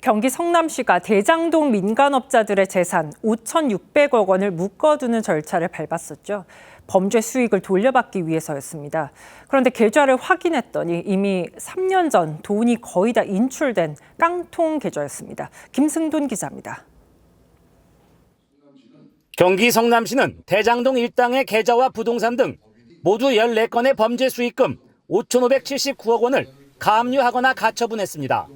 경기 성남시가 대장동 민간업자들의 재산 5,600억 원을 묶어두는 절차를 밟았었죠. 범죄 수익을 돌려받기 위해서였습니다. 그런데 계좌를 확인했더니 이미 3년 전 돈이 거의 다 인출된 깡통 계좌였습니다. 김승돈 기자입니다. 경기 성남시는 대장동 일당의 계좌와 부동산 등 모두 14건의 범죄 수익금 5,579억 원을 가압류하거나 가처분했습니다.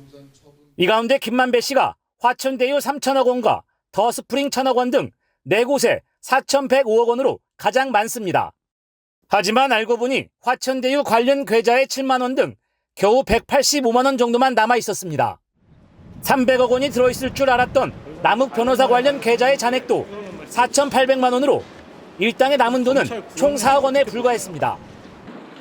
이 가운데 김만배 씨가 화천대유 3천억 원과 더스프링 1천억 원 등 4곳에 4,105억 원으로 가장 많습니다. 하지만 알고 보니 화천대유 관련 계좌에 7만 원 등 겨우 185만 원 정도만 남아 있었습니다. 300억 원이 들어있을 줄 알았던 남욱 변호사 관련 계좌의 잔액도 4,800만 원으로 일당의 남은 돈은 총 4억 원에 불과했습니다.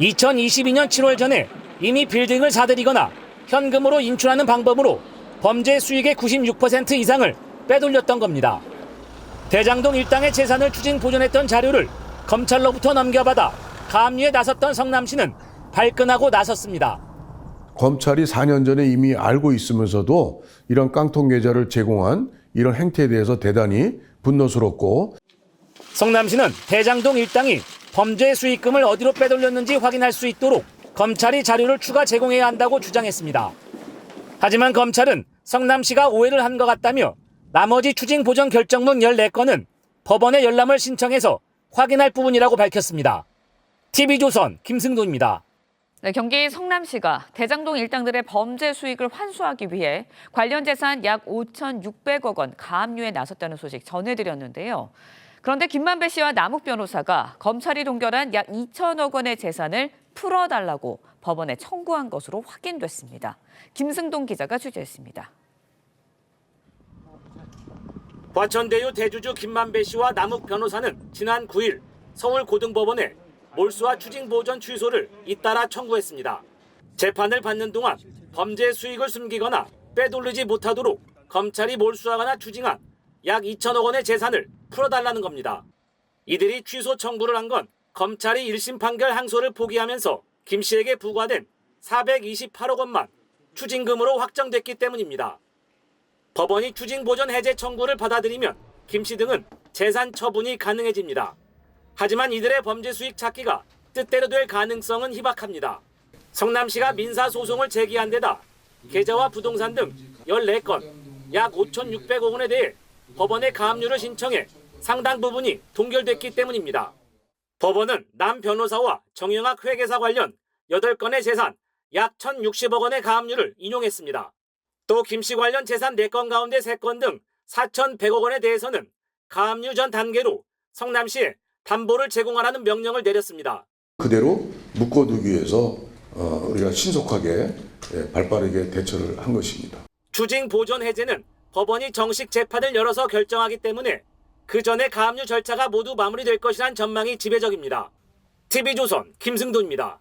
2022년 7월 전에 이미 빌딩을 사들이거나 현금으로 인출하는 방법으로 범죄 수익의 96% 이상을 빼돌렸던 겁니다. 대장동 일당의 재산을 추징 보존했던 자료를 검찰로부터 넘겨받아 가압류에 나섰던 성남시는 발끈하고 나섰습니다. 검찰이 4년 전에 이미 알고 있으면서도 이런 깡통 계좌를 제공한 이런 행태에 대해서 대단히 분노스럽고, 성남시는 대장동 일당이 범죄 수익금을 어디로 빼돌렸는지 확인할 수 있도록 검찰이 자료를 추가 제공해야 한다고 주장했습니다. 하지만 검찰은 성남시가 오해를 한 것 같다며 나머지 추징 보전 결정문 14건은 법원에 열람을 신청해서 확인할 부분이라고 밝혔습니다. TV조선 김승돈입니다. 네, 경기 성남시가 대장동 일당들의 범죄 수익을 환수하기 위해 관련 재산 약 5,600억 원 가압류에 나섰다는 소식 전해드렸는데요. 그런데 김만배 씨와 남욱 변호사가 검찰이 동결한 약 2천억 원의 재산을 풀어달라고 법원에 청구한 것으로 확인됐습니다. 김승동 기자가 취재했습니다. 화천대유 대주주 김만배 씨와 남욱 변호사는 지난 9일 서울고등법원에 몰수와 추징 보전 취소를 잇따라 청구했습니다. 재판을 받는 동안 범죄 수익을 숨기거나 빼돌리지 못하도록 검찰이 몰수하거나 추징한 약 2천억 원의 재산을 풀어달라는 겁니다. 이들이 취소 청구를 한 건 검찰이 1심 판결 항소를 포기하면서 김 씨에게 부과된 428억 원만 추징금으로 확정됐기 때문입니다. 법원이 추징 보전 해제 청구를 받아들이면 김 씨 등은 재산 처분이 가능해집니다. 하지만 이들의 범죄 수익 찾기가 뜻대로 될 가능성은 희박합니다. 성남시가 민사소송을 제기한 데다 계좌와 부동산 등 14건, 약 5,600억 원에 대해 법원에 가압류를 신청해 상당 부분이 동결됐기 때문입니다. 법원은 남 변호사와 정영학 회계사 관련 8건의 재산 약 1,060억 원의 가압류를 인용했습니다. 또 김 씨 관련 재산 4건 가운데 3건 등 4,100억 원에 대해서는 가압류 전 단계로 성남시에 담보를 제공하라는 명령을 내렸습니다. 그대로 묶어두기 위해서 우리가 신속하게 발빠르게 대처를 한 것입니다. 추징 보전 해제는 법원이 정식 재판을 열어서 결정하기 때문에 그 전에 가압류 절차가 모두 마무리될 것이란 전망이 지배적입니다. TV조선 김승돈입니다.